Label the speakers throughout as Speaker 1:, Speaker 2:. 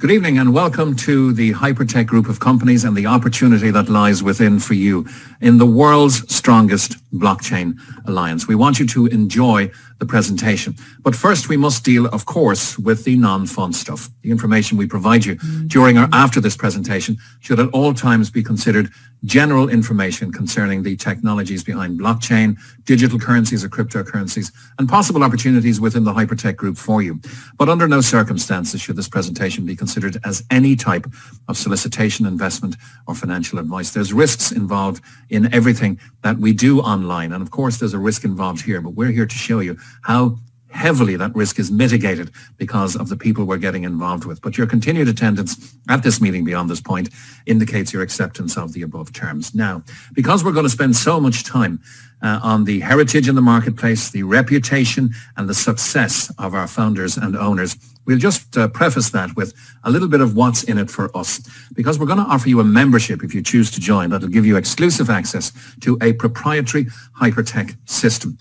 Speaker 1: Good evening and welcome to the Hypertech group of companies and the opportunity that lies within for you in the world's strongest blockchain alliance. We want you to enjoy the presentation. But first we must deal, of course, with the non-fun stuff. The information we provide you during or after this presentation should at all times be considered general information concerning the technologies behind blockchain, digital currencies or cryptocurrencies, and possible opportunities within the Hypertech group for you. But under no circumstances should this presentation be considered as any type of solicitation, investment, or financial advice. There's risks involved in everything that we do online. And of course, there's a risk involved here, but we're here to show you how heavily that risk is mitigated because of the people we're getting involved with. But your continued attendance at this meeting beyond this point indicates your acceptance of the above terms. Now, because we're going to spend so much time on the heritage in the marketplace, the reputation and the success of our founders and owners, we'll just preface that with a little bit of what's in it for us, because we're going to offer you a membership if you choose to join that'll give you exclusive access to a proprietary Hypertech system.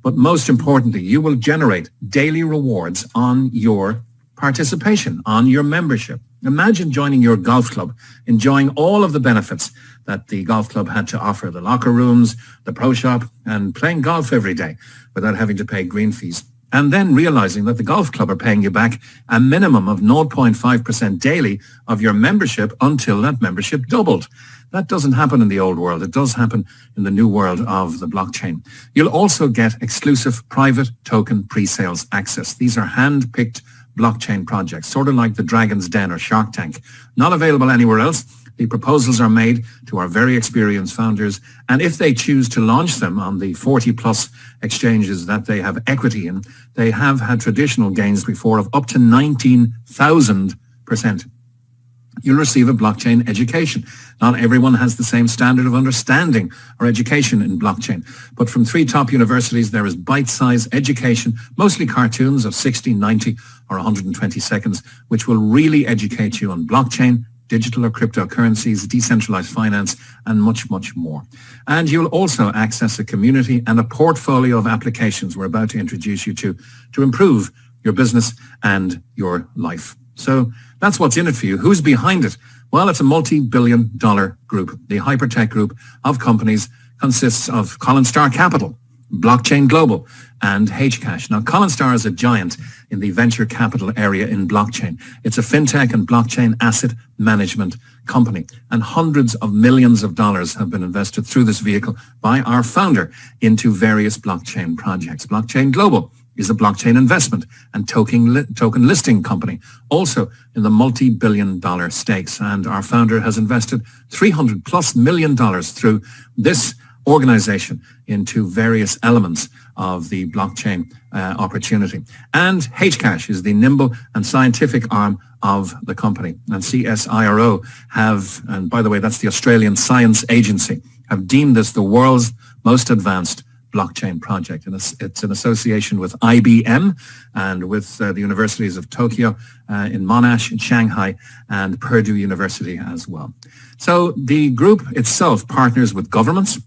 Speaker 1: But most importantly, you will generate daily rewards on your participation, on your membership. Imagine joining your golf club, enjoying all of the benefits that the golf club had to offer, the locker rooms, the pro shop, and playing golf every day without having to pay green fees. And then realizing that the golf club are paying you back a minimum of 0.5% daily of your membership until that membership doubled. That doesn't happen in the old world. It does happen in the new world of the blockchain. You'll also get exclusive private token pre-sales access. These are hand-picked blockchain projects, sort of like the Dragon's Den or Shark Tank. Not available anywhere else. The proposals are made to our very experienced founders, and if they choose to launch them on the 40-plus exchanges that they have equity in, they have had traditional gains before of up to 19,000%. You'll receive a blockchain education. Not everyone has the same standard of understanding or education in blockchain, but from 3 top universities, there is bite-sized education, mostly cartoons of 60, 90, or 120 seconds, which will really educate you on blockchain, digital or cryptocurrencies, decentralized finance, and much, much more. And you'll also access a community and a portfolio of applications we're about to introduce you to improve your business and your life. So that's what's in it for you. Who's behind it? Well, it's a multi-billion-dollar group. The Hypertech group of companies consists of Collinstar Capital, Blockchain Global, and Hcash. Now, Collinstar is a giant in the venture capital area in blockchain. It's a fintech and blockchain asset management company, and hundreds of millions of dollars have been invested through this vehicle by our founder into various blockchain projects. Blockchain Global is a blockchain investment and token listing company, also in the multi-billion-dollar stakes. And our founder has invested $300+ million through this organization into various elements of the blockchain opportunity. And Hcash is the nimble and scientific arm of the company. And CSIRO have, and by the way, that's the Australian Science Agency, have deemed this the world's most advanced blockchain project. And it's an association with IBM and with the universities of Tokyo, in Monash, in Shanghai, and Purdue University as well. So the group itself partners with governments,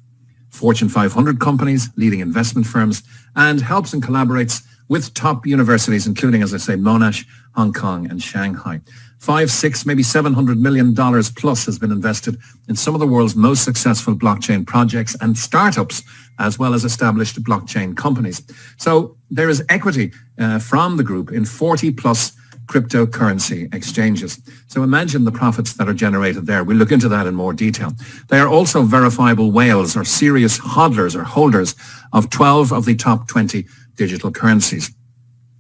Speaker 1: Fortune 500 companies, leading investment firms, and helps and collaborates with top universities, including, as I say, Monash, Hong Kong, and Shanghai. 5, 6, maybe $700 million plus has been invested in some of the world's most successful blockchain projects and startups, as well as established blockchain companies. So there is equity from the group in 40 plus cryptocurrency exchanges. So imagine the profits that are generated there. We'll look into that in more detail. They are also verifiable whales or serious hodlers or holders of 12 of the top 20 digital currencies,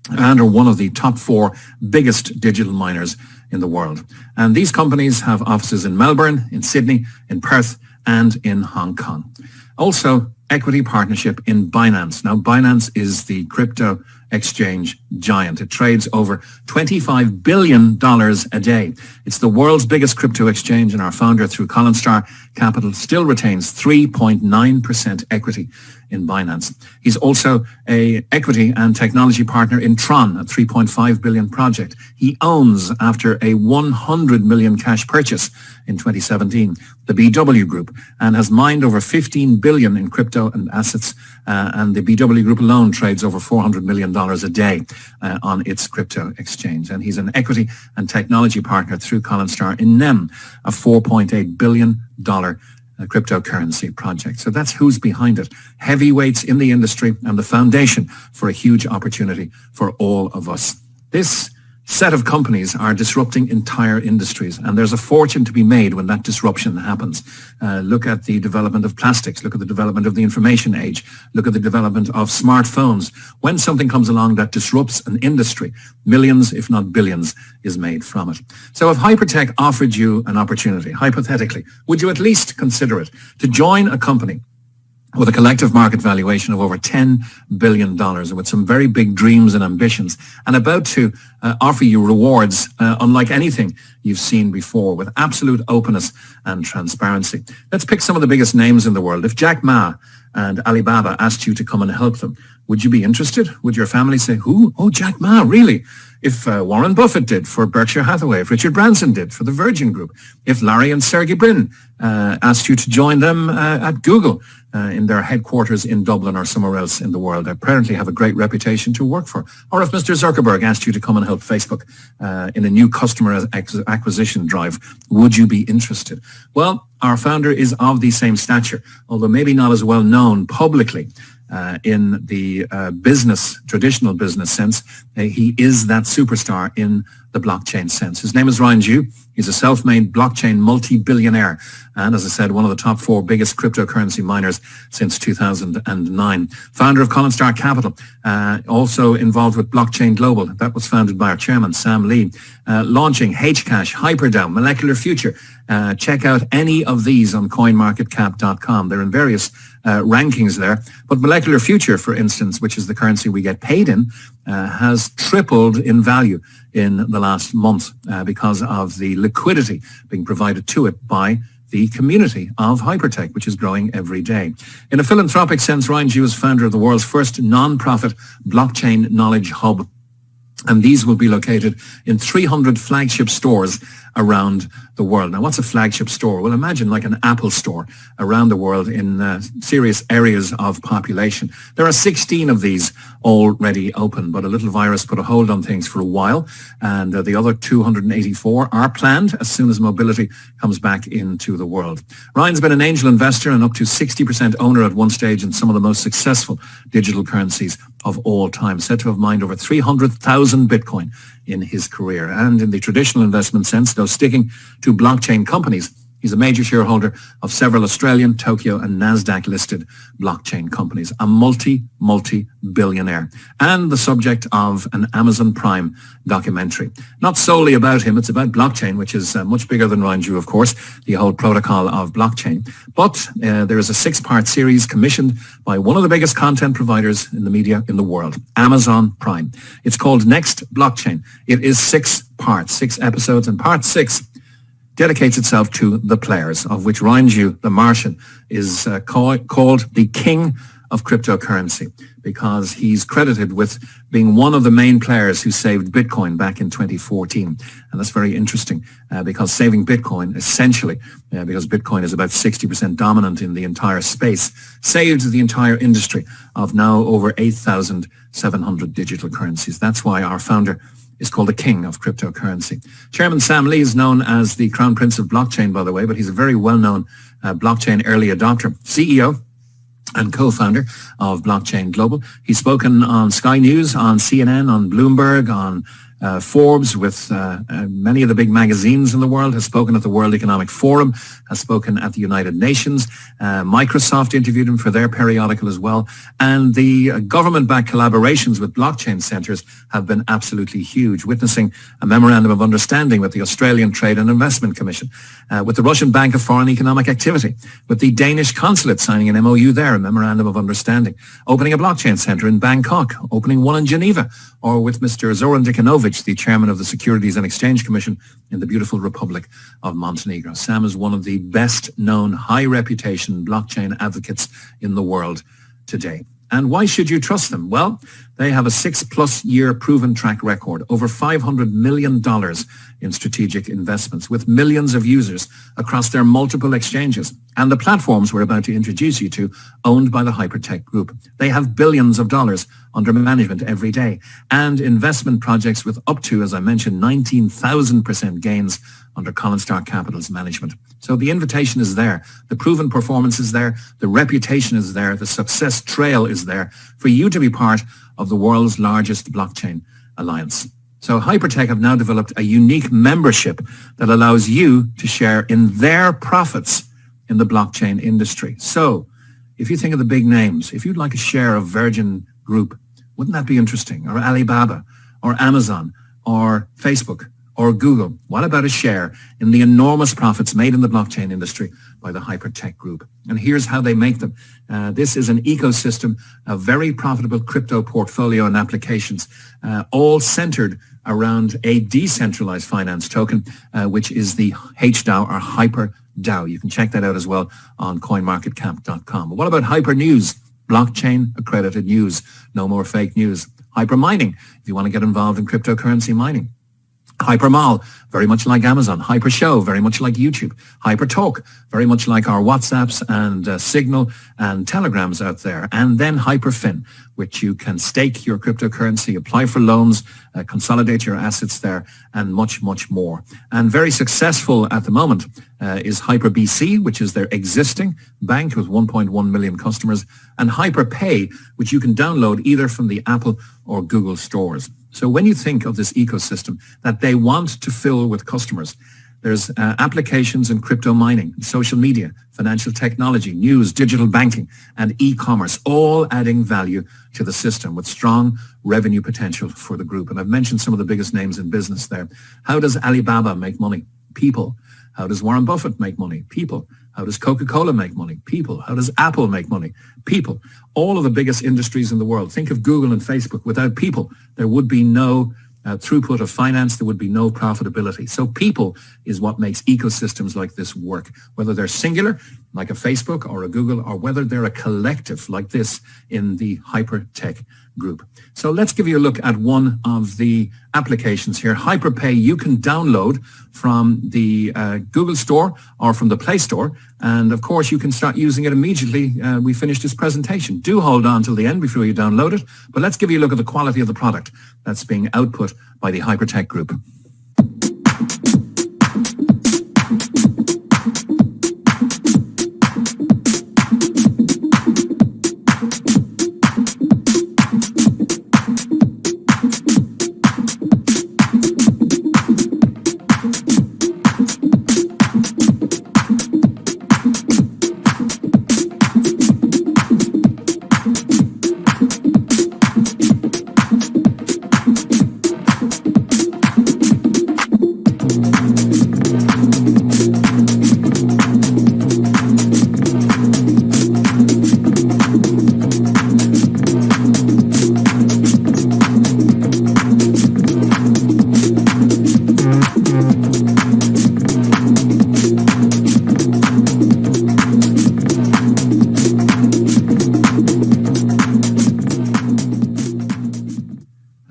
Speaker 1: and are one of the top 4 biggest digital miners in the world. And these companies have offices in Melbourne, in Sydney, in Perth, and in Hong Kong. Also, equity partnership in Binance. Now, Binance is the crypto exchange giant. It trades over $25 billion a day. It's the world's biggest crypto exchange, and our founder, through Collinstar Capital still retains 3.9% equity in Binance. He's also a equity and technology partner in Tron, a $3.5 billion project. He owns, after a $100 million cash purchase in 2017, the BW Group, and has mined over $15 billion in crypto and assets. And the BW Group alone trades over $400 million a day on its crypto exchange. And he's an equity and technology partner through Collinstar in NEM, a $4.8 billion cryptocurrency project. So that's who's behind it. Heavyweights in the industry and the foundation for a huge opportunity for all of us. This set of companies are disrupting entire industries, and there's a fortune to be made when that disruption happens. Look at the development of plastics. Look at the development of the information age. Look at the development of smartphones. When something comes along that disrupts an industry, millions, if not billions, is made from it. So if Hypertech offered you an opportunity, hypothetically, would you at least consider it to join a company with a collective market valuation of over $10 billion and with some very big dreams and ambitions, and about to offer you rewards unlike anything you've seen before, with absolute openness and transparency? Let's pick some of the biggest names in the world. If Jack Ma and Alibaba asked you to come and help them, would you be interested? Would your family say, who? Oh, Jack Ma, really? If Warren Buffett did for Berkshire Hathaway, if Richard Branson did for the Virgin Group, if Larry and Sergey Brin asked you to join them at Google in their headquarters in Dublin or somewhere else in the world, they apparently have a great reputation to work for. Or if Mr. Zuckerberg asked you to come and help Facebook in a new customer acquisition drive, would you be interested? Well, our founder is of the same stature, although maybe not as well known publicly. In the traditional business sense, he is that superstar in the blockchain sense. His name is Ryan Zhu. He's a self-made blockchain multi-billionaire, and as I said, one of the top 4 biggest cryptocurrency miners since 2009. Founder of Collinstar Capital, also involved with Blockchain Global. That was founded by our chairman, Sam Lee. Launching Hcash, HyperDAO, Molecular Future. Check out any of these on coinmarketcap.com. They're in various rankings there. But Molecular Future, for instance, which is the currency we get paid in, has tripled in value in the last month because of the liquidity being provided to it by the community of Hypertech, which is growing every day. In a philanthropic sense, Ryan Zhu is founder of the world's first non-profit blockchain knowledge hub. And these will be located in 300 flagship stores around the world. Now, what's a flagship store? Well, imagine like an Apple store around the world in serious areas of population. There are 16 of these already open, but a little virus put a hold on things for a while, and the other 284 are planned as soon as mobility comes back into the world. Ryan's been an angel investor and up to 60% owner at one stage in some of the most successful digital currencies of all time, said to have mined over 300,000 Bitcoin in his career. And in the traditional investment sense, though sticking to blockchain companies, he's a major shareholder of several Australian, Tokyo and NASDAQ listed blockchain companies, a multi-billionaire, and the subject of an Amazon Prime documentary. Not solely about him, it's about blockchain, which is much bigger than Ryan Zhu, of course, the whole protocol of blockchain. But there is a 6-part series commissioned by one of the biggest content providers in the media in the world, Amazon Prime. It's called Next Blockchain. It is 6 parts, 6 episodes, and part 6 dedicates itself to the players, of which Ryan Zhu, the Martian, is called the king of cryptocurrency, because he's credited with being one of the main players who saved Bitcoin back in 2014. And that's very interesting because saving Bitcoin, essentially, because Bitcoin is about 60% dominant in the entire space, saved the entire industry of now over 8,700 digital currencies. That's why our founder is called the king of cryptocurrency. Chairman Sam Lee is known as the crown prince of blockchain, by the way, but he's a very well-known blockchain early adopter, CEO and co-founder of Blockchain Global. He's spoken on Sky News, on CNN, on Bloomberg, on Forbes, with many of the big magazines in the world, has spoken at the World Economic Forum, has spoken at the United Nations. Microsoft interviewed him for their periodical as well. And the government-backed collaborations with blockchain centres have been absolutely huge, witnessing a memorandum of understanding with the Australian Trade and Investment Commission, with the Russian Bank of Foreign Economic Activity, with the Danish consulate signing an MOU there, a memorandum of understanding, opening a blockchain centre in Bangkok, opening one in Geneva, or with Mr. Zoran Dikanovic Milojevic, the chairman of the Securities and Exchange Commission in the beautiful Republic of Montenegro. Sam is one of the best known high reputation blockchain advocates in the world today. And why should you trust them? Well, they have a 6+ year proven track record, over $500 million in strategic investments with millions of users across their multiple exchanges. And the platforms we're about to introduce you to, owned by the Hypertech Group. They have billions of dollars under management every day and investment projects with up to, as I mentioned, 19,000% gains under Collinstar Capital's management. So the invitation is there. The proven performance is there. The reputation is there. The success trail is there for you to be part of the world's largest blockchain alliance. So Hypertech have now developed a unique membership that allows you to share in their profits in the blockchain industry. So if you think of the big names, if you'd like a share of Virgin Group, wouldn't that be interesting? Or Alibaba, or Amazon, or Facebook, or Google? What about a share in the enormous profits made in the blockchain industry by the Hypertech Group? And here's how they make them. This is an ecosystem of very profitable crypto portfolio and applications, all centered around a decentralized finance token, which is the HDAO or HyperDAO. You can check that out as well on coinmarketcap.com. But what about Hyper News? Blockchain accredited news. No more fake news. Hyper Mining, if you want to get involved in cryptocurrency mining. Hypermall, very much like Amazon. Hyper Show, very much like YouTube. Hyper Talk, very much like our WhatsApps and Signal and Telegrams out there. And then Hyperfin, which you can stake your cryptocurrency, apply for loans, consolidate your assets there, and much, much more. And very successful at the moment is HyperBC, which is their existing bank with 1.1 million customers, and HyperPay, which you can download either from the Apple or Google stores. So when you think of this ecosystem that they want to fill with customers, there's applications in crypto mining, social media, financial technology, news, digital banking, and e-commerce, all adding value to the system with strong revenue potential for the group. And I've mentioned some of the biggest names in business there. How does Alibaba make money? People. How does Warren Buffett make money? People. How does Coca-Cola make money? People. How does Apple make money? People. All of the biggest industries in the world. Think of Google and Facebook. Without people, there would be no throughput of finance, there would be no profitability. So people is what makes ecosystems like this work, whether they're singular, like a Facebook or a Google, or whether they're a collective like this in the Hypertech Group. So let's give you a look at one of the applications here. HyperPay, you can download from the Google Store or from the Play Store. And of course, you can start using it immediately. We finished this presentation. Do hold on till the end before you download it. But let's give you a look at the quality of the product that's being output by the Hypertech Group.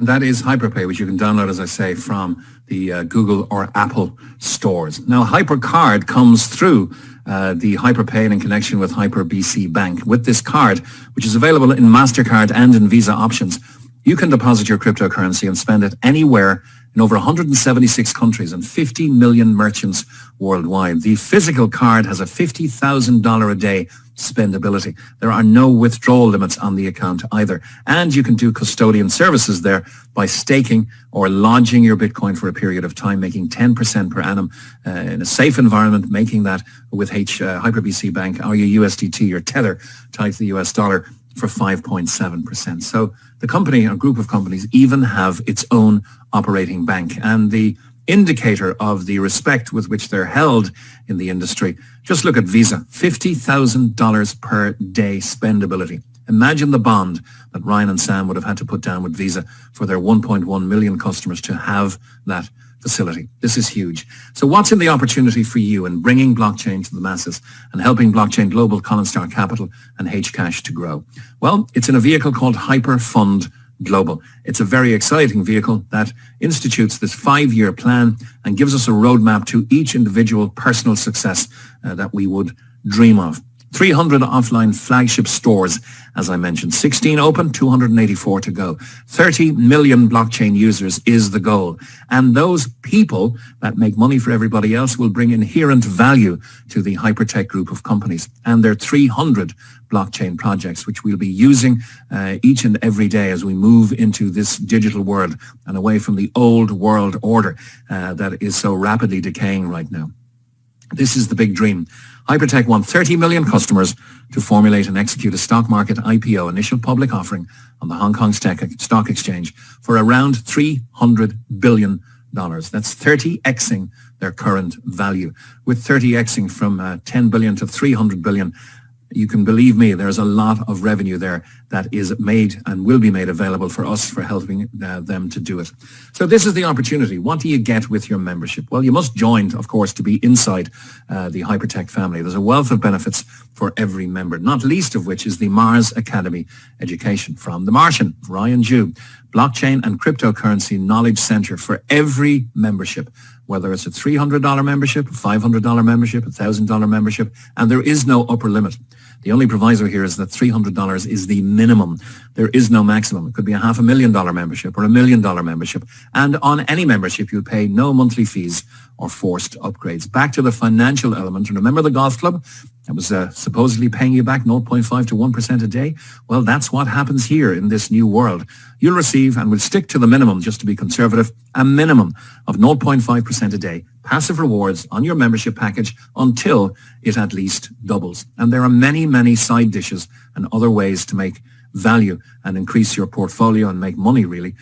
Speaker 1: That is HyperPay, which you can download, as I say, from the Google or Apple stores. Now, HyperCard comes through the HyperPay in connection with HyperBC Bank. With this card, which is available in MasterCard and in Visa options, you can deposit your cryptocurrency and spend it anywhere in over 176 countries and 50 million merchants worldwide. The physical card has a $50,000 a day spendability. There are no withdrawal limits on the account either. And you can do custodian services there by staking or lodging your Bitcoin for a period of time, making 10% per annum in a safe environment, making that with HyperBC Bank or your USDT, your Tether tied to the US dollar for 5.7%. So the company, a group of companies, even have its own operating bank. And the indicator of the respect with which they're held in the industry, just look at Visa, $50,000 per day spendability. Imagine the bond that Ryan and Sam would have had to put down with Visa for their 1.1 million customers to have that facility. This is huge. So what's in the opportunity for you in bringing blockchain to the masses and helping Blockchain Global, Collinstar Capital and Hcash to grow? Well, it's in a vehicle called Hyperfund Global. It's a very exciting vehicle that institutes this 5-year plan and gives us a roadmap to each individual personal success that we would dream of. 300 offline flagship stores, as I mentioned, 16 open, 284 to go. 30 million blockchain users is the goal. And those people that make money for everybody else will bring inherent value to the Hypertech group of companies. And there are 300 blockchain projects, which we'll be using each and every day as we move into this digital world and away from the old world order that is so rapidly decaying right now. This is the big dream. Hypertech want 30 million customers to formulate and execute a stock market IPO, initial public offering on the Hong Kong Stock Exchange for around $300 billion. That's 30xing their current value. With 30xing from 10 billion to 300 billion, you can believe me, there's a lot of revenue there that is made and will be made available for us for helping them to do it. So this is the opportunity. What do you get with your membership? Well, you must join, of course, to be inside the Hypertech family. There's a wealth of benefits for every member, not least of which is the Mars Academy education from the Martian, Ryan Jew, blockchain and cryptocurrency knowledge center for every membership, whether it's a $300 membership, a $500 membership, a $1,000 membership, and there is no upper limit. The only proviso here is that $300 is the minimum. There is no maximum. It could be a $500,000 membership or $1 million membership. And on any membership, you pay no monthly fees or forced upgrades. Back to the financial element. Remember the golf club that was supposedly paying you back 0.5 to 1% a day? Well, that's what happens here in this new world. You'll receive, and we'll stick to the minimum just to be conservative, a minimum of 0.5% a day passive rewards on your membership package until it at least doubles. And there are many, many side dishes and other ways to make value and increase your portfolio and make money really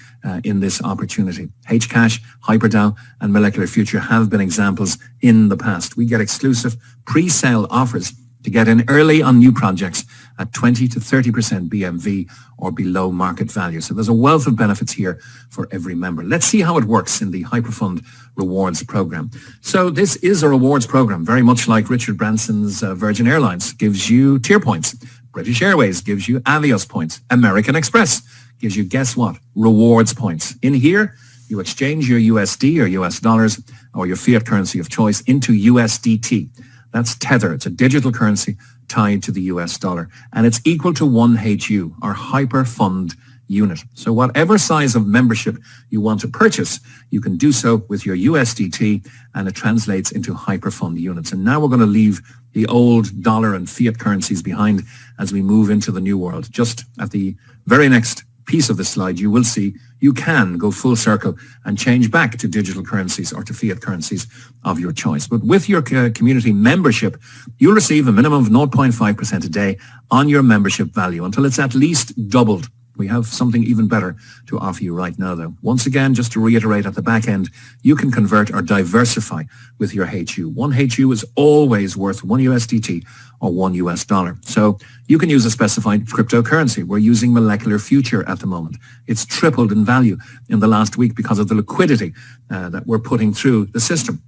Speaker 1: in this opportunity. Hcash, HyperDAO and Molecular Future have been examples in the past. We get exclusive pre-sale offers to get in early on new projects at 20 to 30% BMV or below market value. So there's a wealth of benefits here for every member. Let's see how it works in the Hyperfund Rewards program. So this is a rewards program, very much like Richard Branson's Virgin Airlines gives you tier points. British Airways gives you Avios points. American Express gives you, guess what? Rewards points. In here, you exchange your USD or US dollars or your fiat currency of choice into USDT. That's Tether. It's a digital currency tied to the US dollar. And it's equal to 1 HU, or Hyperfund unit. So whatever size of membership you want to purchase, you can do so with your USDT, and it translates into Hyperfund units. And now we're going to leave the old dollar and fiat currencies behind as we move into the new world. Just at the very next piece of the slide, you will see you can go full circle and change back to digital currencies or to fiat currencies of your choice. But with your community membership, you'll receive a minimum of 0.5% a day on your membership value until it's at least doubled. We have something even better to offer you right now, though. Once again, just to reiterate at the back end, you can convert or diversify with your HU. 1 HU is always worth 1 USDT or 1 US dollar. So you can use a specified cryptocurrency. We're using Molecular Future at the moment. It's tripled in value in the last week because of the liquidity that we're putting through the system.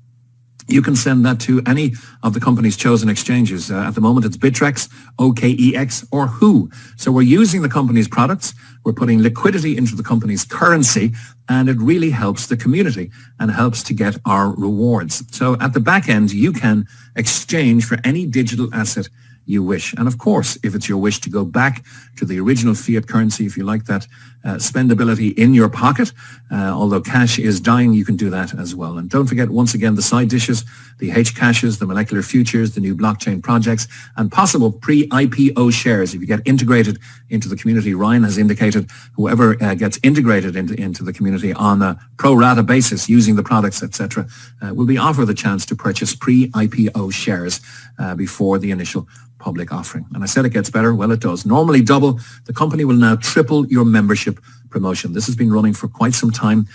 Speaker 1: You can send that to any of the company's chosen exchanges. At the moment, it's Bittrex, OKEX, or Who. So we're using the company's products. We're putting liquidity into the company's currency, and it really helps the community and helps to get our rewards. So at the back end, you can exchange for any digital asset you wish. And of course, if it's your wish to go back to the original fiat currency, if you like that spendability in your pocket, although cash is dying, you can do that as well. And don't forget, once again, the side dishes, the Hcashes, the Molecular Futures, the new blockchain projects, and possible pre-IPO shares. If you get integrated into the community, Ryan has indicated whoever gets integrated into the community on a pro rata basis using the products, etc., will be offered the chance to purchase pre-IPO shares before the initial public offering. And I said it gets better. Well, it does. Normally double. The company will now triple your membership promotion. This has been running for quite some time.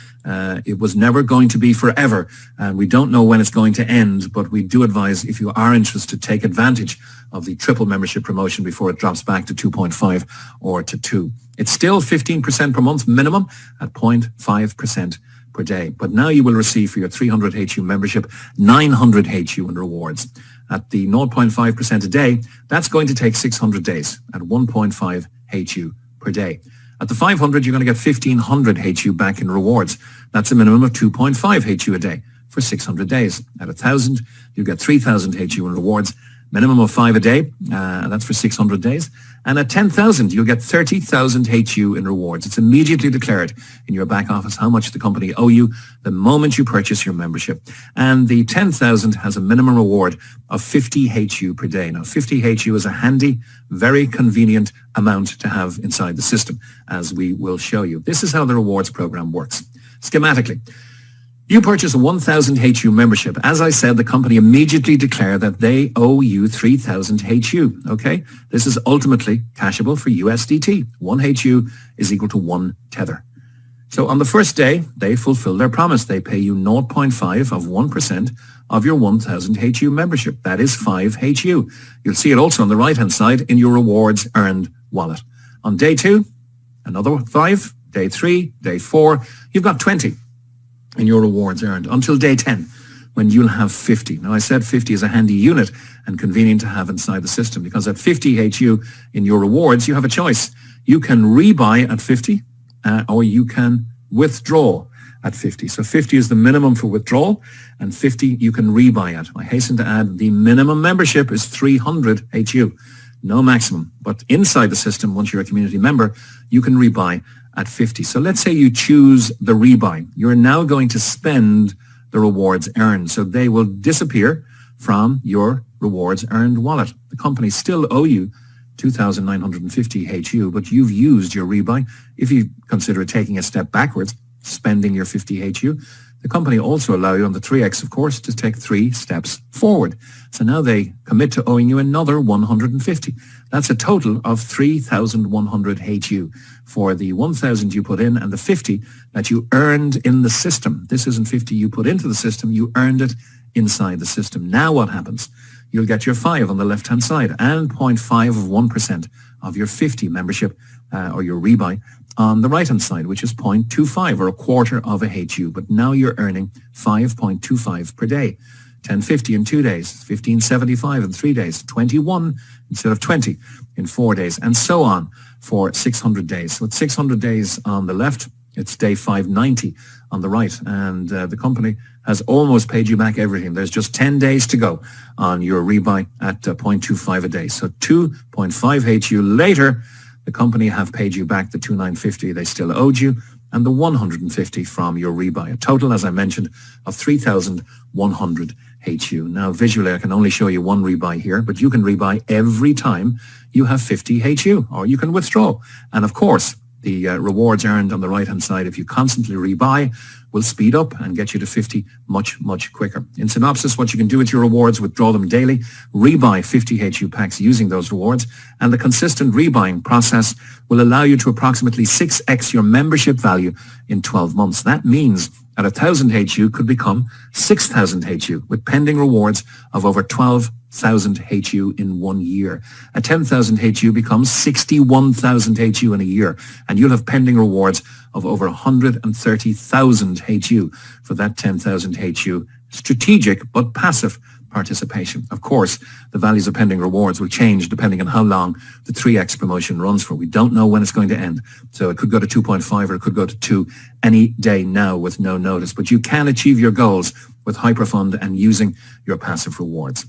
Speaker 1: It was never going to be forever, and we don't know when it's going to end, but we do advise, if you are interested, take advantage of the triple membership promotion before it drops back to 2.5 or to 2. It's still 15% per month minimum at 0.5% per day. But now you will receive for your 300 HU membership 900 HU in rewards. At the 0.5% a day, that's going to take 600 days at 1.5 HU per day. At the 500, you're going to get 1,500 HU back in rewards. That's a minimum of 2.5 HU a day for 600 days. At 1,000, you get 3,000 HU in rewards, minimum of 5 a day. That's for 600 days. And at 10,000, you'll get 30,000 HU in rewards. It's immediately declared in your back office how much the company owe you the moment you purchase your membership. And the 10,000 has a minimum reward of 50 HU per day. Now, 50 HU is a handy, very convenient amount to have inside the system, as we will show you. This is how the rewards program works. Schematically, you purchase a 1,000 HU membership. As I said, the company immediately declare that they owe you 3,000 HU, okay? This is ultimately cashable for USDT. 1 HU is equal to 1 tether. So on the first day, they fulfill their promise. They pay you 0.5 of 1% of your 1,000 HU membership. That is 5 HU. You'll see it also on the right-hand side in your rewards earned wallet. On day 2, another 5. Day 3, day 4, you've got 20. In your rewards earned until day 10, when you'll have 50. Now, I said 50 is a handy unit and convenient to have inside the system, because at 50 HU in your rewards, you have a choice. You can rebuy at 50 or you can withdraw at 50. So 50 is the minimum for withdrawal, and 50 you can rebuy at. I hasten to add, the minimum membership is 300 HU, no maximum. But inside the system, once you're a community member, you can rebuy at 50. So let's say you choose the rebuy. You're now going to spend the rewards earned. So they will disappear from your rewards earned wallet. The company still owe you 2,950 HU, but you've used your rebuy. If you consider taking a step backwards, spending your 50 HU, the company also allow you on the 3X, of course, to take 3 steps forward. So now they commit to owing you another 150. That's a total of 3,100 HU for the 1,000 you put in and the 50 that you earned in the system. This isn't 50 you put into the system, you earned it inside the system. Now what happens? You'll get your 5 on the left-hand side and 0.5 of 1% of your 50 membership or your rebuy on the right-hand side, which is 0.25 or a quarter of a HU. But now you're earning 5.25 per day. 1050 in 2 days, 1575 in 3 days, 21 instead of 20 in 4 days, and so on for 600 days. So it's 600 days on the left, it's day 590 on the right, and the company has almost paid you back everything. There's just 10 days to go on your rebuy at 0.25 a day. So 2.5 HU later, the company have paid you back the 2,950 they still owed you and the 150 from your rebuy. A total, as I mentioned, of 3,100 HU. Now, visually, I can only show you one rebuy here, but you can rebuy every time you have 50 HU, or you can withdraw. And of course, the rewards earned on the right-hand side, if you constantly rebuy, will speed up and get you to 50 much, much quicker. In synopsis, what you can do with your rewards, withdraw them daily, rebuy 50 HU packs using those rewards, and the consistent rebuying process will allow you to approximately 6x your membership value in 12 months. That means at 1,000 HU could become 6,000 HU with pending rewards of over 12,000 HU in 1 year. At 10,000 HU becomes 61,000 HU in a year, and you'll have pending rewards of over 130,000 HU for that 10,000 HU strategic but passive participation. Of course, the values of pending rewards will change depending on how long the 3X promotion runs for. We don't know when it's going to end. So it could go to 2.5 or it could go to 2 any day now with no notice. But you can achieve your goals with Hyperfund and using your passive rewards.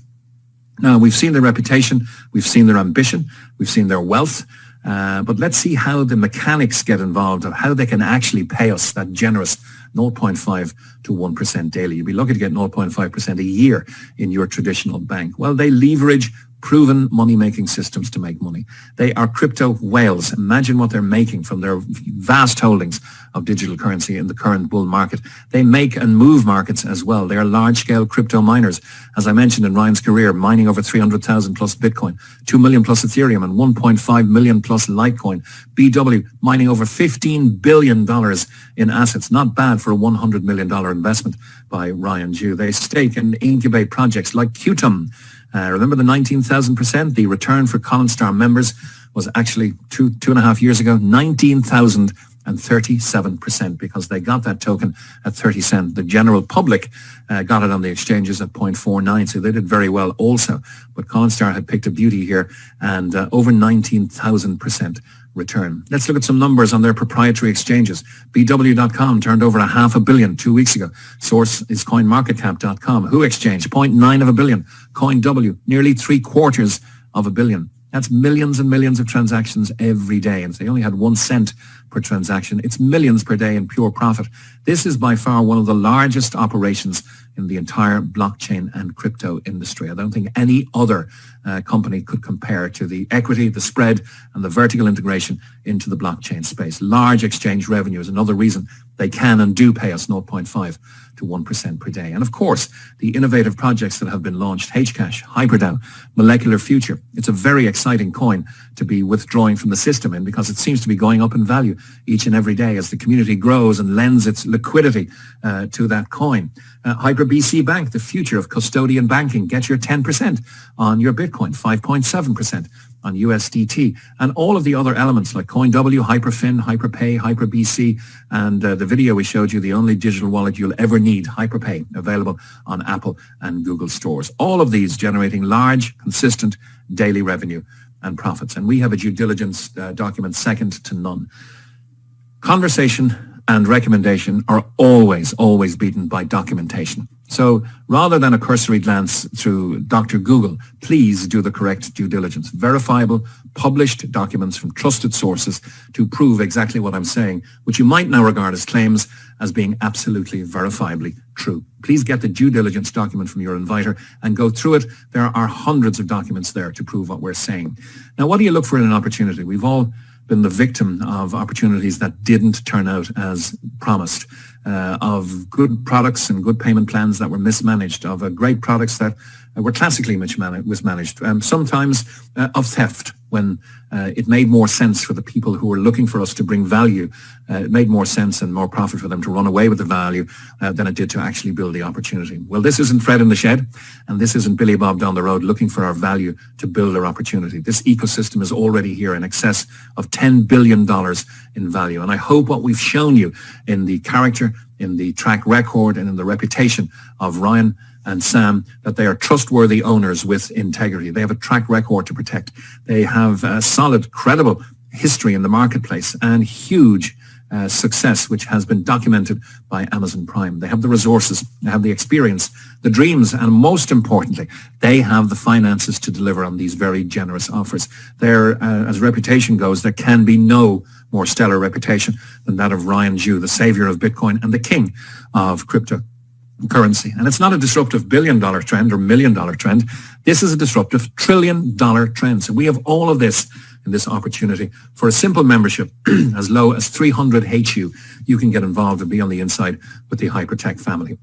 Speaker 1: Now, we've seen their reputation, we've seen their ambition, we've seen their wealth, but let's see how the mechanics get involved of how they can actually pay us that generous 0.5 to 1% daily. You'd be lucky to get 0.5% a year in your traditional bank. Well, they leverage proven money-making systems to make money. They are crypto whales. Imagine what they're making from their vast holdings of digital currency in the current bull market. They make and move markets as well. They are large-scale crypto miners. As I mentioned in Ryan's career, mining over 300,000 plus Bitcoin, 2 million plus Ethereum, and 1.5 million plus Litecoin. BW mining over $15 billion in assets. Not bad for a $100 million investment by Ryan Jew. They stake and incubate projects like Qtum. Remember the 19,000%? The return for Colin Star members was actually two and a half years ago, 19,037%, because they got that token at 30 cents. The general public got it on the exchanges at 0.49, so they did very well also. But Colin Star had picked a beauty here, and over 19,000% return. Let's look at some numbers on their proprietary exchanges. BW.com turned over $500 million 2 weeks ago. Source is CoinMarketCap.com. Who Exchange, 0.9 billion. CoinW, nearly 750 million. That's millions and millions of transactions every day. And if they only had 1 cent per transaction, it's millions per day in pure profit. This is by far one of the largest operations in the entire blockchain and crypto industry. I don't think any other company could compare to the equity, the spread, and the vertical integration into the blockchain space. Large exchange revenue is another reason they can and do pay us 0.5 to 1% per day. And of course, the innovative projects that have been launched, Hcash, HyperDAO, Molecular Future. It's a very exciting coin to be withdrawing from the system in, because it seems to be going up in value each and every day as the community grows and lends its liquidity to that coin. HyperBC Bank, the future of custodian banking. Get your 10% on your Bitcoin, 5.7% on USDT, and all of the other elements like CoinW, HyperFin, HyperPay, HyperBC, and the video we showed you, the only digital wallet you'll ever need, HyperPay, available on Apple and Google stores. All of these generating large, consistent daily revenue and profits. And we have a due diligence document second to none. Conversation and recommendation are always beaten by documentation. So rather than a cursory glance through Dr. Google, please do the correct due diligence. Verifiable, published documents from trusted sources to prove exactly what I'm saying, which you might now regard as claims as being absolutely verifiably true. Please get the due diligence document from your inviter and go through it. There are hundreds of documents there to prove what we're saying. Now, what do you look for in an opportunity? We've all been the victim of opportunities that didn't turn out as promised, of good products and good payment plans that were mismanaged, of great products that were classically mismanaged, sometimes of theft when it made more sense for the people who were looking for us to bring value. It made more sense and more profit for them to run away with the value than it did to actually build the opportunity. Well, this isn't Fred in the shed, and this isn't Billy Bob down the road looking for our value to build our opportunity. This ecosystem is already here in excess of $10 billion in value. And I hope what we've shown you in the character, in the track record, and in the reputation of Ryan and Sam, that they are trustworthy owners with integrity. They have a track record to protect. They have a solid, credible history in the marketplace and huge success, which has been documented by Amazon Prime. They have the resources, they have the experience, the dreams, and most importantly, they have the finances to deliver on these very generous offers. There, as reputation goes, there can be no more stellar reputation than that of Ryan Jew, the savior of Bitcoin and the king of cryptocurrency. And it's not a disruptive billion-dollar trend or million-dollar trend. This is a disruptive trillion-dollar trend. So we have all of this in this opportunity. For a simple membership as low as 300 HU, you can get involved and be on the inside with the Hypertech family.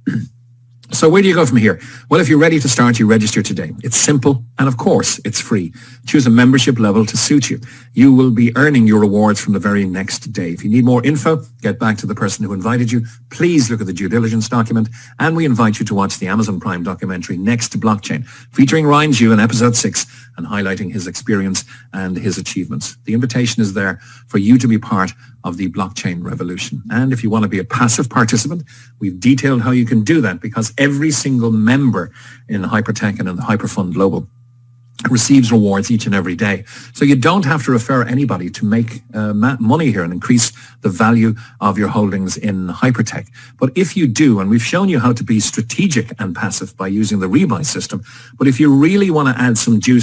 Speaker 1: So where do you go from here? Well, if you're ready to start, you register today. It's simple, and of course, it's free. Choose a membership level to suit you. You will be earning your rewards from the very next day. If you need more info, get back to the person who invited you. Please look at the due diligence document, and we invite you to watch the Amazon Prime documentary Next to Blockchain, featuring Ryan Jew in episode 6 and highlighting his experience and his achievements. The invitation is there for you to be part of the blockchain revolution. And if you want to be a passive participant, we've detailed how you can do that, because every single member in Hypertech and in the Hyperfund Global receives rewards each and every day. So you don't have to refer anybody to make money here and increase the value of your holdings in Hypertech. But if you do, and we've shown you how to be strategic and passive by using the rebuy system, but if you really want to add some juice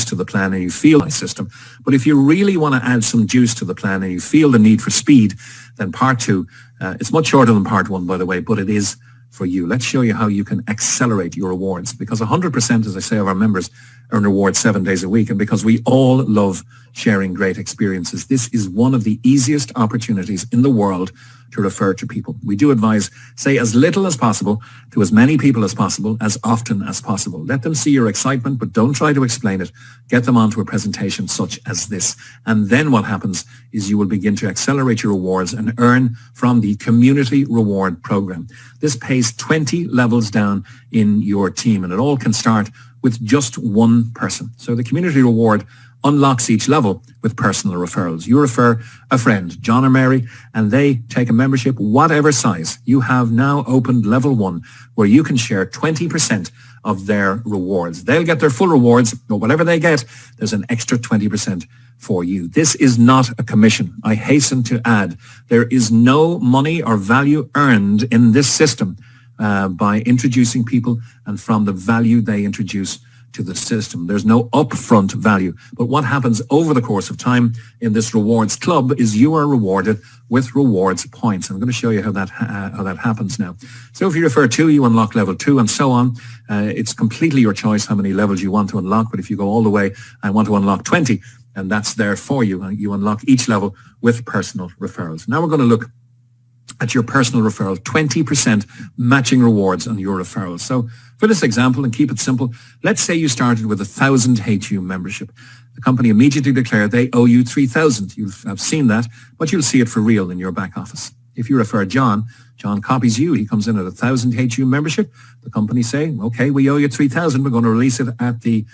Speaker 1: to the plan and you feel the need for speed, then part 2, it's much shorter than part 1, by the way, but it is for you. Let's show you how you can accelerate your rewards, because 100%, as I say, of our members earn rewards 7 days a week, and because we all love sharing great experiences. This is one of the easiest opportunities in the world to refer to people. We do advise, say as little as possible to as many people as possible, as often as possible. Let them see your excitement, but don't try to explain it. Get them onto a presentation such as this. And then what happens is you will begin to accelerate your rewards and earn from the community reward program. This pays 20 levels down in your team, and it all can start with just one person. So the community reward unlocks each level with personal referrals. You refer a friend, John or Mary, and they take a membership, whatever size. You have now opened level 1, where you can share 20% of their rewards. They'll get their full rewards, but whatever they get, there's an extra 20% for you. This is not a commission. I hasten to add, there is no money or value earned in this system by introducing people and from the value they introduce to the system. There's no upfront value. But what happens over the course of time in this rewards club is you are rewarded with rewards points. I'm going to show you how that happens now. So if you refer 2, you unlock level 2 and so on. It's completely your choice how many levels you want to unlock. But if you go all the way and want to unlock 20, and that's there for you, you unlock each level with personal referrals. Now we're going to look at your personal referral, 20% matching rewards on your referrals. So for this example, and keep it simple, let's say you started with 1,000 HU membership. The company immediately declared they owe you 3,000. You have seen that, but you'll see it for real in your back office. If you refer John, John copies you. He comes in at 1,000 HU membership. The company say, okay, we owe you 3,000. We're going to release it at the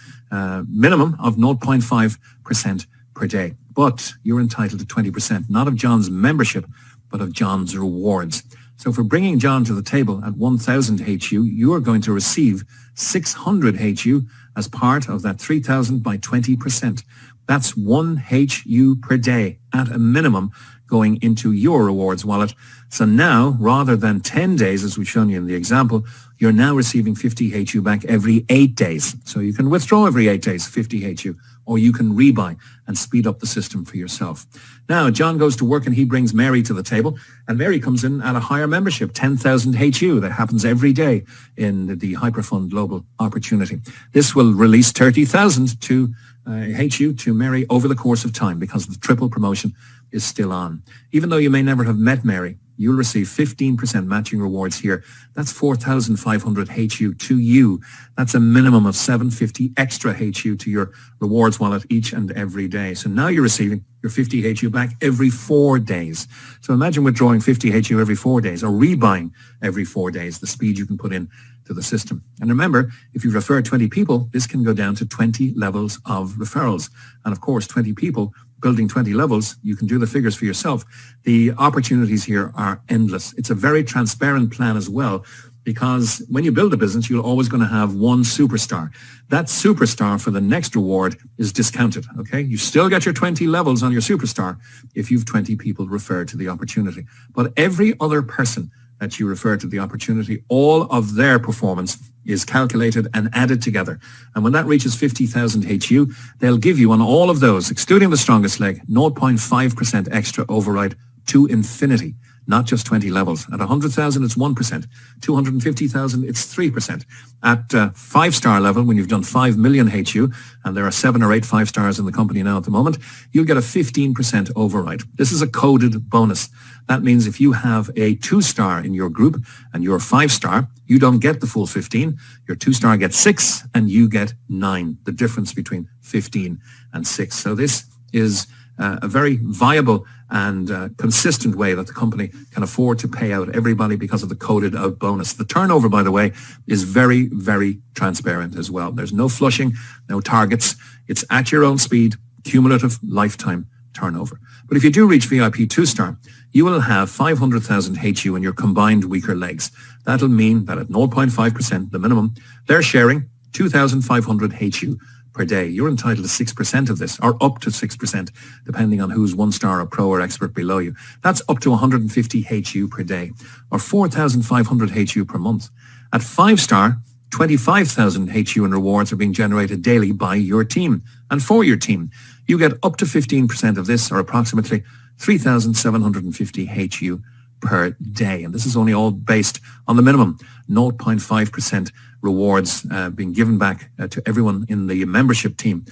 Speaker 1: minimum of 0.5% per day. But you're entitled to 20%, not of John's membership, but of John's rewards. So for bringing John to the table at 1,000 HU, you are going to receive 600 HU as part of that 3,000 by 20%. That's 1 HU per day at a minimum going into your rewards wallet. So now, rather than 10 days, as we've shown you in the example, you're now receiving 50 HU back every 8 days. So you can withdraw every 8 days, 50 HU, or you can rebuy and speed up the system for yourself. Now, John goes to work and he brings Mary to the table, and Mary comes in at a higher membership, 10,000 HU. That happens every day in the Hyperfund Global Opportunity. This will release 30,000 to HU to Mary over the course of time because the triple promotion is still on. Even though you may never have met Mary, you'll receive 15% matching rewards here. That's 4,500 HU to you. That's a minimum of 750 extra HU to your rewards wallet each and every day. So now you're receiving your 50 HU back every 4 days. So imagine withdrawing 50 HU every 4 days or rebuying every 4 days, the speed you can put in to the system. And remember, if you refer 20 people, this can go down to 20 levels of referrals. And of course, 20 people building 20 levels, you can do the figures for yourself. The opportunities here are endless. It's a very transparent plan as well, because when you build a business, you're always going to have one superstar. That superstar for the next reward is discounted, okay? You still get your 20 levels on your superstar if you've 20 people referred to the opportunity. But every other person that you refer to the opportunity, all of their performance is calculated and added together. And when that reaches 50,000 HU, they'll give you on all of those, excluding the strongest leg, 0.5% extra override to infinity, not just 20 levels. At 100,000, it's 1%. 250,000, it's 3%. At 5-star level, when you've done 5 million HU, and there are 7 or 8 5-stars in the company now at the moment, you'll get a 15% override. This is a coded bonus. That means if you have a 2-star in your group and you're a 5-star, you don't get the full 15. Your 2-star gets 6 and you get 9, the difference between 15 and 6. So this is a very viable and consistent way that the company can afford to pay out everybody because of the coded out bonus. The turnover, by the way, is very, very transparent as well. There's no flushing, no targets. It's at your own speed, cumulative lifetime turnover. But if you do reach VIP 2-star, you will have 500,000 HU in your combined weaker legs. That'll mean that at 0.5%, the minimum, they're sharing 2,500 HU per day. You're entitled to 6% of this, or up to 6%, depending on who's 1-star or pro or expert below you. That's up to 150 HU per day, or 4,500 HU per month. At 5-star, 25,000 HU in rewards are being generated daily by your team and for your team. You get up to 15% of this, or approximately 3,750 HU per day. And this is only all based on the minimum 0.5% rewards being given back to everyone in the membership team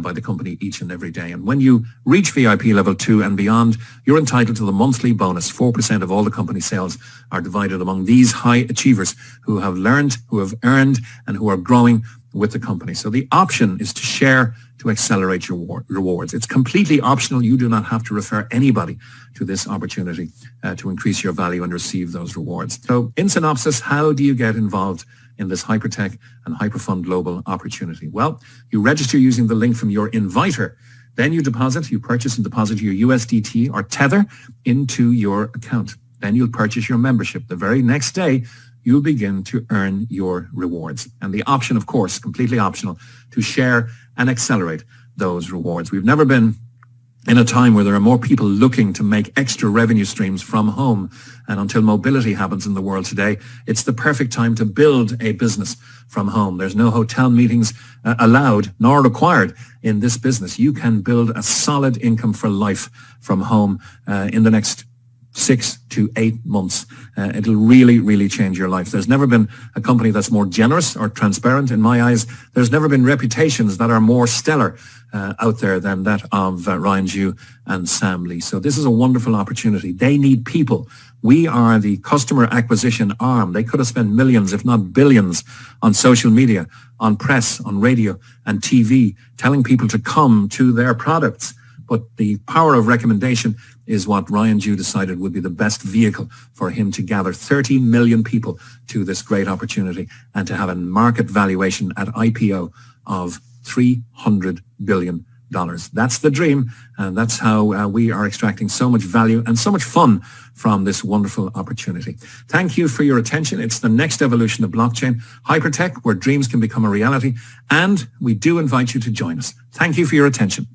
Speaker 1: by the company each and every day. And when you reach VIP level 2 and beyond, you're entitled to the monthly bonus. 4% of all the company sales are divided among these high achievers who have learned, who have earned, and who are growing with the company. So the option is to share to accelerate your rewards. It's completely optional. You do not have to refer anybody to this opportunity to increase your value and receive those rewards. So in synopsis, how do you get involved in this hypertech and hyperfund global opportunity? Well, you register using the link from your inviter. Then you purchase and deposit your USDT or Tether into your account. Then you'll purchase your membership. The very next day, you'll begin to earn your rewards. And the option, of course, completely optional, to share and accelerate those rewards. We've never been in a time where there are more people looking to make extra revenue streams from home. And until mobility happens in the world today, it's the perfect time to build a business from home. There's no hotel meetings allowed nor required in this business. You can build a solid income for life from home in the next 6 to 8 months. It'll really, really change your life. There's never been a company that's more generous or transparent in my eyes. There's never been reputations that are more stellar out there than that of Ryan Ju and Sam Lee. So this is a wonderful opportunity. They need people. We are the customer acquisition arm. They could have spent millions, if not billions, on social media, on press, on radio and TV, telling people to come to their products. But the power of recommendation is what Ryan Ju decided would be the best vehicle for him to gather 30 million people to this great opportunity and to have a market valuation at IPO of $300 billion. That's the dream, and that's how we are extracting so much value and so much fun from this wonderful opportunity. Thank you for your attention. It's the next evolution of blockchain, hypertech, where dreams can become a reality, and we do invite you to join us. Thank you for your attention.